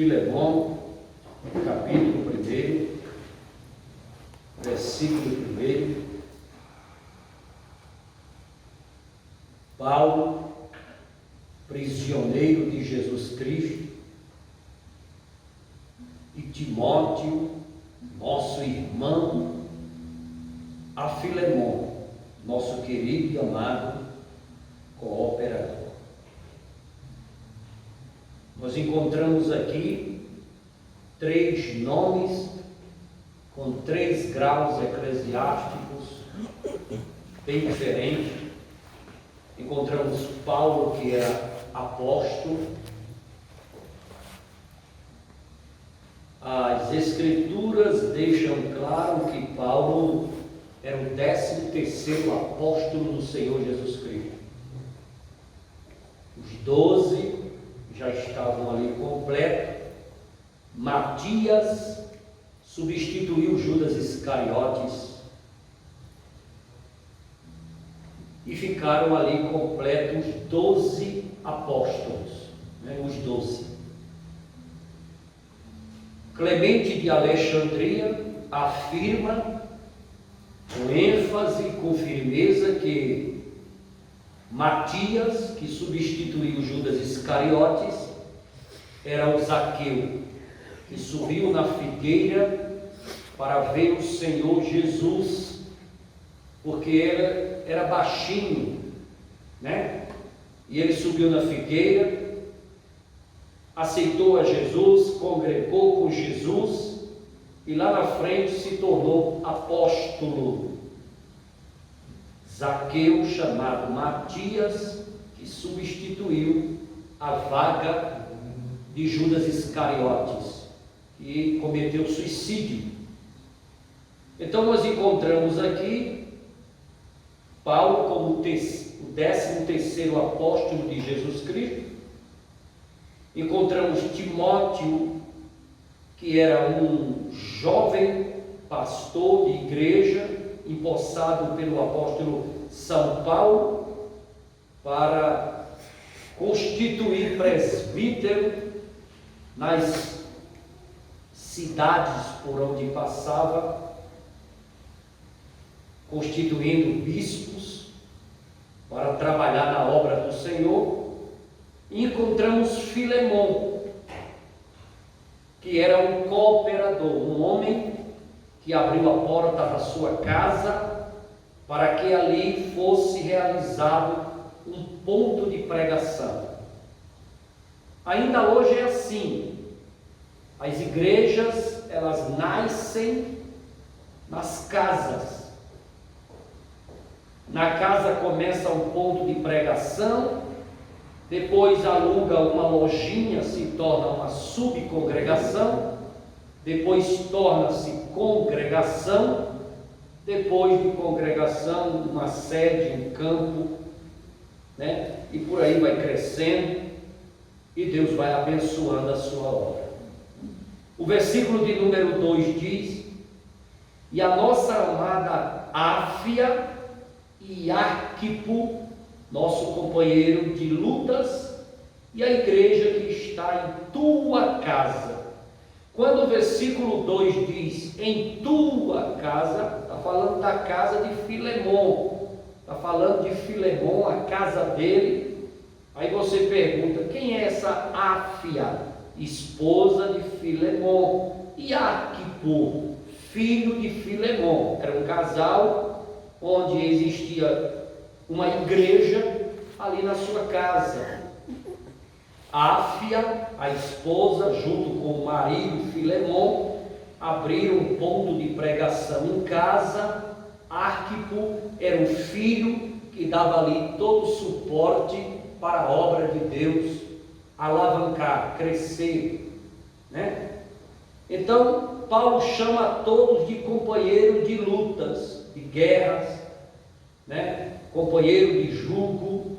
Filemão, capítulo 1, versículo 1. Paulo, prisioneiro de Jesus Cristo, e Timóteo, nosso irmão, a Filemão, nosso querido e amado cooperador. Nós encontramos aqui 3 nomes com 3 graus eclesiásticos bem diferentes. Encontramos Paulo, que era apóstolo. As Escrituras deixam claro que Paulo era o 13º apóstolo do Senhor Jesus Cristo. Os 12 já estavam ali completos. Matias substituiu Judas Iscariotes e ficaram ali completos 12 apóstolos, os 12. Clemente de Alexandria afirma com ênfase, com firmeza, que Matias, que substituiu Judas Iscariotes, era o Zaqueu, que subiu na figueira para ver o Senhor Jesus, porque ele era baixinho, E ele subiu na figueira, aceitou a Jesus, congregou com Jesus, e lá na frente se tornou apóstolo. Zaqueu, chamado Matias, que substituiu a vaga de Judas Iscariotes, que cometeu suicídio. Então nós encontramos aqui Paulo como o 13º apóstolo de Jesus Cristo. Encontramos Timóteo, que era um jovem pastor de igreja, empossado pelo apóstolo São Paulo para constituir presbítero nas cidades por onde passava, constituindo bispos para trabalhar na obra do Senhor. E encontramos Filemão, que era um cooperador, um homem que abriu a porta da sua casa para que ali fosse realizado um ponto de pregação. Ainda hoje é assim. As igrejas, elas nascem nas casas. Na casa começa um ponto de pregação, depois aluga uma lojinha, se torna uma subcongregação, depois torna-se congregação, depois de congregação, uma sede, um campo, E por aí vai crescendo, e Deus vai abençoando a sua obra. O versículo de número 2 diz: e a nossa amada Áfia e Arquipo, nosso companheiro de lutas, e a igreja que está em tua casa. Quando o versículo 2 diz em tua casa, está falando da casa de Filemão, está falando de Filemão, a casa dele. Aí você pergunta: quem é essa Áfia, esposa de Filemão? E Arquipo, filho de Filemão. Era um casal onde existia uma igreja ali na sua casa. Áfia, a esposa, junto com o marido Filemão, abriram um ponto de pregação em casa. Arquipo era o filho que dava ali todo o suporte para a obra de Deus alavancar, crescer, Então Paulo chama todos de companheiro de lutas, de guerras, companheiro de jugo,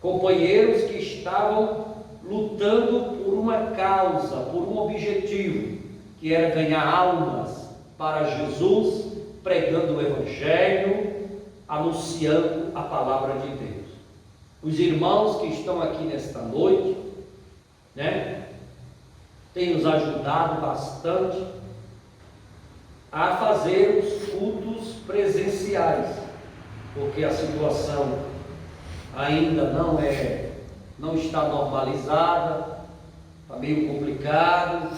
companheiros que estavam lutando por uma causa, por um objetivo, que era ganhar almas para Jesus, pregando o Evangelho, anunciando a palavra de Deus. Os irmãos que estão aqui nesta noite, tem nos ajudado bastante a fazer os cultos presenciais, porque a situação ainda não está normalizada, está meio complicado,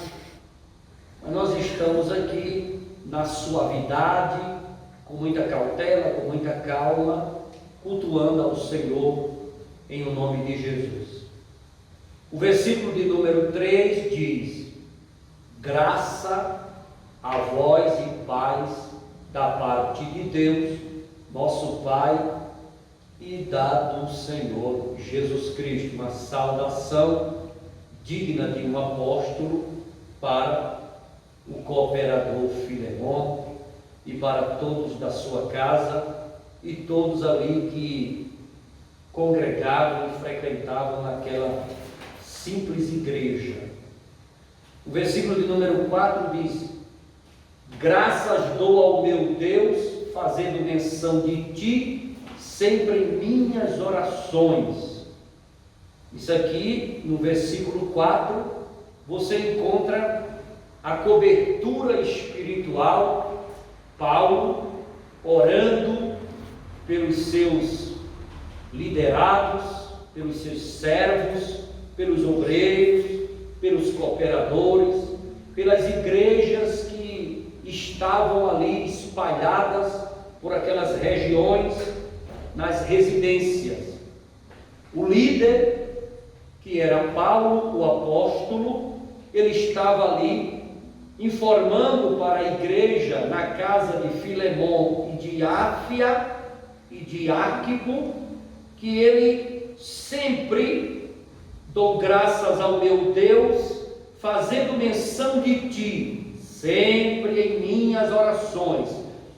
mas nós estamos aqui na suavidade, com muita cautela, com muita calma, cultuando ao Senhor em o nome de Jesus. O versículo de número 3 diz: graça a vós e paz da parte de Deus, nosso Pai, e da do Senhor Jesus Cristo. Uma saudação digna de um apóstolo para o cooperador Filemon e para todos da sua casa e todos ali que congregavam e frequentavam naquela simples igreja. O versículo de número 4 diz: graças dou ao meu Deus, fazendo menção de ti, sempre em minhas orações. Isso aqui, no versículo 4, você encontra a cobertura espiritual, Paulo orando pelos seus liderados, pelos seus servos, pelos obreiros, pelos cooperadores, pelas igrejas que estavam ali espalhadas por aquelas regiões, nas residências. O líder, que era Paulo, o apóstolo, ele estava ali informando para a igreja na casa de Filemon e de Áfia e de Arquipo, que ele sempre: dou graças ao meu Deus, fazendo menção de ti, sempre em minhas orações,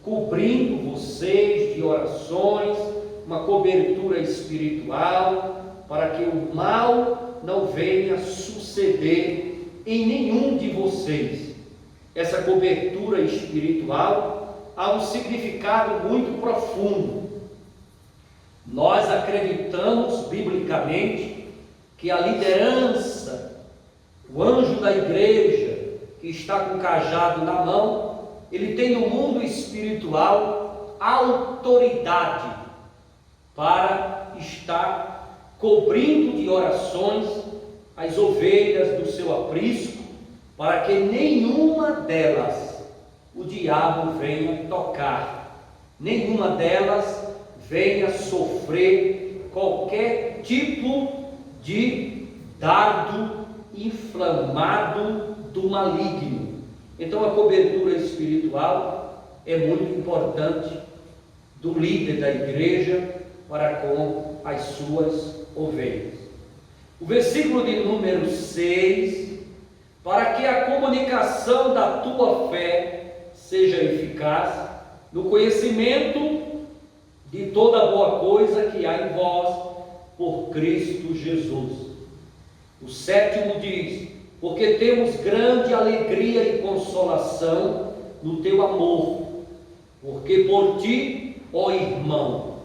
cobrindo vocês de orações, uma cobertura espiritual, para que o mal não venha suceder em nenhum de vocês. Essa cobertura espiritual há um significado muito profundo. Nós acreditamos biblicamente que a liderança, o anjo da igreja que está com o cajado na mão, ele tem no mundo espiritual autoridade para estar cobrindo de orações as ovelhas do seu aprisco, para que nenhuma delas o diabo venha tocar, nenhuma delas venha sofrer qualquer tipo de dardo inflamado do maligno. Então a cobertura espiritual é muito importante do líder da igreja para com as suas ovelhas. O versículo de número 6: para que a comunicação da tua fé seja eficaz no conhecimento de toda boa coisa que há em vós por Cristo Jesus. O 7 diz: porque temos grande alegria e consolação no teu amor, porque por ti, ó irmão,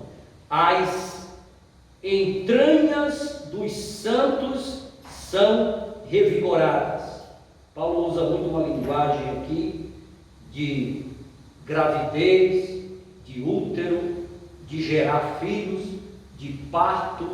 as entranhas dos santos são revigoradas. Paulo usa muito uma linguagem aqui de gravidez, de útero, de gerar filhos, de parto.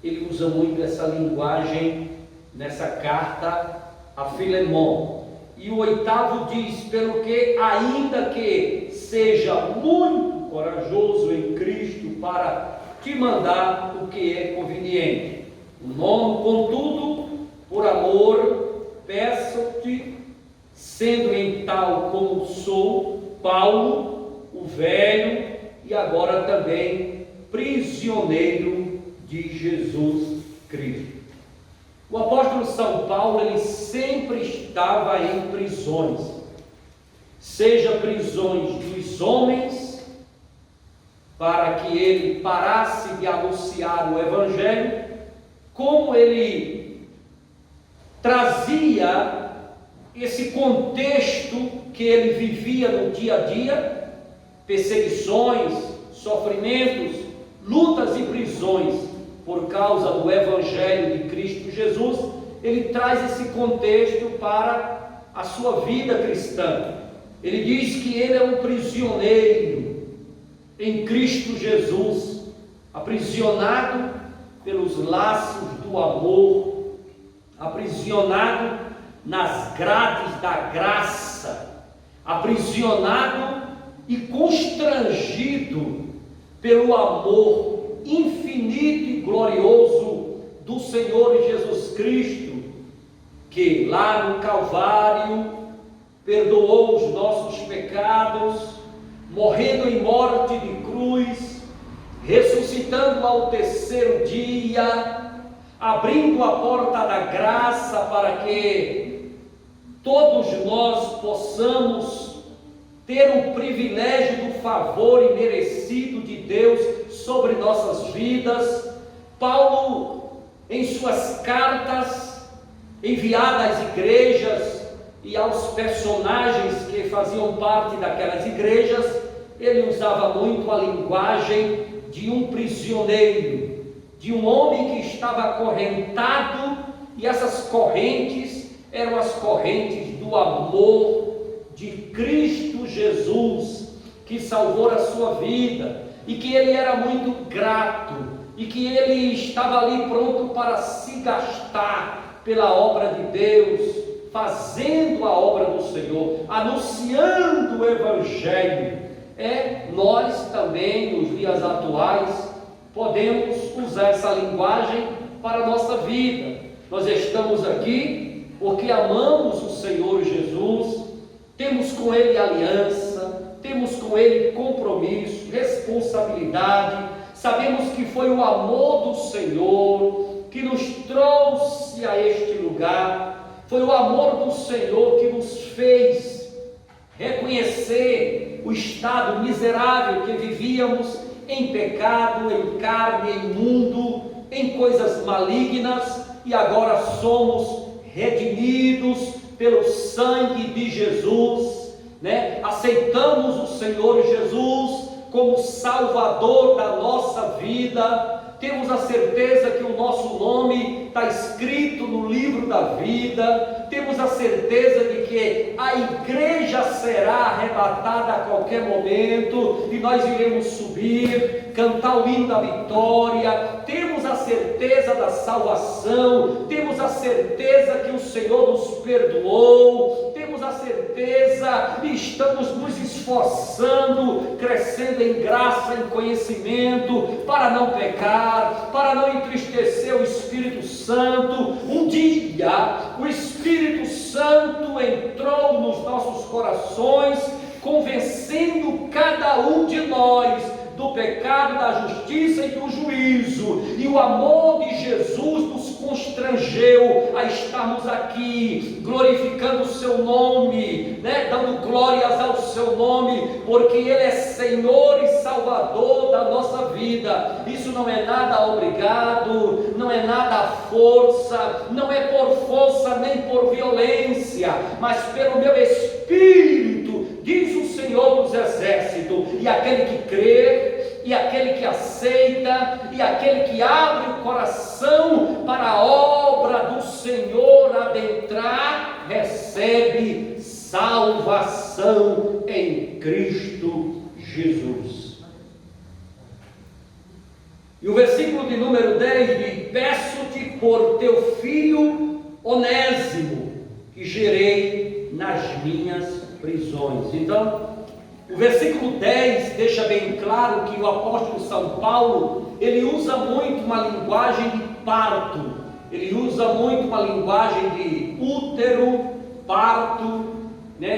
Ele usa muito essa linguagem nessa carta a Filemon. E o 8 diz: pelo que, ainda que seja muito corajoso em Cristo para te mandar o que é conveniente. O 9, contudo, por amor, peço-te, sendo em tal como sou, Paulo, o velho, e agora também prisioneiro de Jesus Cristo. O apóstolo São Paulo, ele sempre estava em prisões, seja prisões dos homens, para que ele parasse de anunciar o Evangelho, como ele trazia esse contexto que ele vivia no dia a dia, perseguições, sofrimentos, lutas e prisões por causa do Evangelho de Cristo Jesus, ele traz esse contexto para a sua vida cristã. Ele diz que ele é um prisioneiro em Cristo Jesus, aprisionado pelos laços do amor, aprisionado nas grades da graça, aprisionado e constrangido pelo amor infinito e glorioso do Senhor Jesus Cristo, que lá no Calvário perdoou os nossos pecados, morrendo em morte de cruz, ressuscitando ao terceiro dia, abrindo a porta da graça para que todos nós possamos ter o privilégio do favor imerecido de Deus sobre nossas vidas. Paulo, em suas cartas enviadas às igrejas e aos personagens que faziam parte daquelas igrejas, ele usava muito a linguagem de um prisioneiro, de um homem que estava acorrentado, e essas correntes eram as correntes do amor de Cristo Jesus, que salvou a sua vida, e que ele era muito grato, e que ele estava ali pronto para se gastar pela obra de Deus, fazendo a obra do Senhor, anunciando o Evangelho. Nós também, nos dias atuais, podemos usar essa linguagem para a nossa vida. Nós estamos aqui porque amamos o Senhor Jesus, temos com Ele aliança, temos com Ele compromisso, responsabilidade, sabemos que foi o amor do Senhor que nos trouxe a este lugar, foi o amor do Senhor que nos fez reconhecer o estado miserável que vivíamos, em pecado, em carne, em mundo, em coisas malignas, e agora somos redimidos pelo sangue de Jesus, aceitamos o Senhor Jesus como Salvador da nossa vida, temos a certeza que o nosso nome está escrito no livro da vida, temos a certeza de que a igreja será arrebatada a qualquer momento, e nós iremos subir, cantar o hino da vitória, temos a certeza da salvação, temos a certeza que o Senhor nos perdoou, temos a certeza e estamos nos esforçando, crescendo em graça, em conhecimento, para não pecar, para não entristecer o Espírito Santo. Um dia o Espírito Santo entrou nos nossos corações, convencendo cada um de nós do pecado, da justiça e do juízo, e o amor de Jesus nos constrangeu a estarmos aqui, glorificando o seu nome, dando glórias ao seu nome, porque Ele é Senhor e Salvador da nossa vida. Isso não é nada obrigado, não é nada à força, não é por força nem por violência, mas pelo meu Espírito, diz o Senhor dos Exércitos. E aquele que crê, e aquele que aceita, e aquele que abre o coração para a obra do Senhor adentrar, recebe salvação em Cristo Jesus. E o versículo de número 10 diz: peço-te por teu filho Onésimo, que gerei nas minhas prisões. Então, o versículo 10 deixa bem claro que o apóstolo São Paulo, ele usa muito uma linguagem de parto, ele usa muito uma linguagem de útero, parto,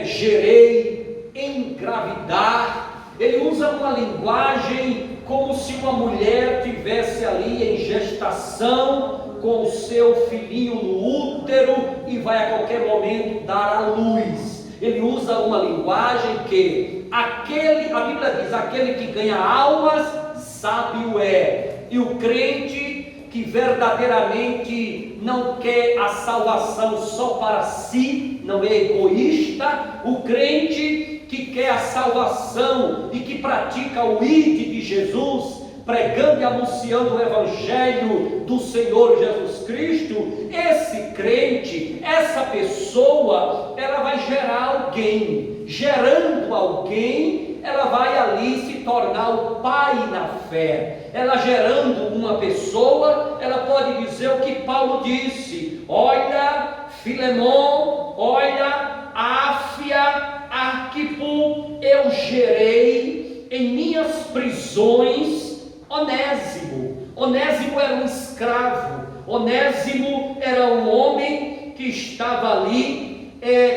gerei, engravidar. Ele usa uma linguagem como se uma mulher tivesse ali em gestação com o seu filhinho no útero e vai a qualquer momento dar à luz. Ele usa uma linguagem que a Bíblia diz: aquele que ganha almas, sábio é. E o crente que verdadeiramente não quer a salvação só para si, não é egoísta, o crente que quer a salvação e que pratica o ID de Jesus, pregando e anunciando o Evangelho do Senhor Jesus Cristo, esse crente, essa pessoa, ela vai gerar alguém. Gerando alguém, ela vai ali se tornar o pai na fé. Ela gerando uma pessoa, ela pode dizer o que Paulo disse: olha, Filemon, olha, Áfia, Arquipo, eu gerei em minhas prisões Onésimo. Onésimo era um escravo. Onésimo era um homem que estava ali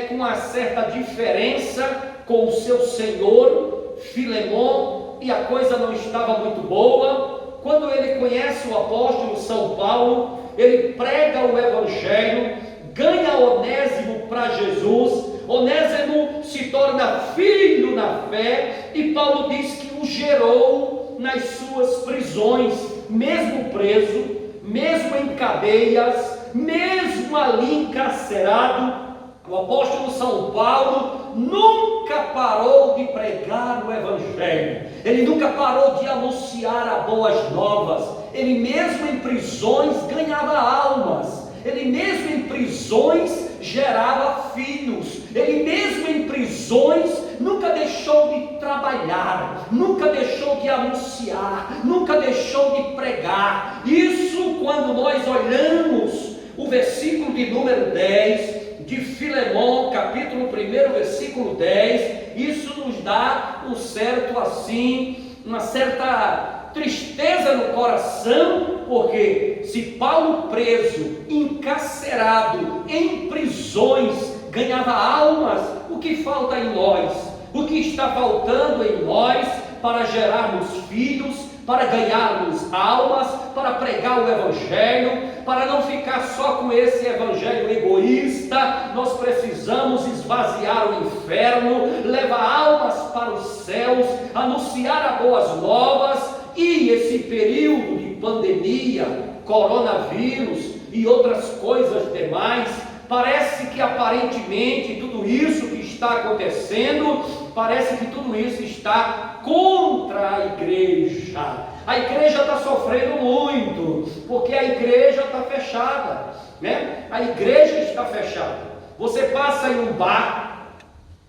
com uma certa diferença com o seu senhor Filemon, e a coisa não estava muito boa. Quando ele conhece o apóstolo São Paulo, ele prega o Evangelho, ganha Onésimo para Jesus. Onésimo se torna filho na fé, e Paulo diz que o gerou nas suas prisões, mesmo preso, mesmo em cadeias, mesmo ali encarcerado. O apóstolo São Paulo nunca parou de pregar o Evangelho, ele nunca parou de anunciar as boas novas. Ele mesmo em prisões ganhava almas, ele mesmo em prisões gerava filhos, ele mesmo em prisões nunca deixou de trabalhar, nunca deixou de anunciar, nunca deixou de pregar. Isso, quando nós olhamos o versículo de número 10 de Filemon, capítulo 1, versículo 10, isso nos dá um certo assim, uma certa tristeza no coração, porque se Paulo preso, encarcerado, em prisões, ganhava almas, o que falta em nós? O que está faltando em nós para gerarmos filhos, para ganharmos almas, para pregar o Evangelho, para não ficar só com esse Evangelho egoísta? Nós precisamos esvaziar o inferno, levar almas para os céus, anunciar as boas novas. E esse período de pandemia, coronavírus e outras coisas demais, parece que aparentemente tudo isso que está acontecendo, parece que tudo isso está contra a igreja. A igreja está sofrendo muito, porque a igreja está fechada, né? A igreja está fechada. Você passa em um bar,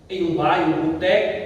em um boteco,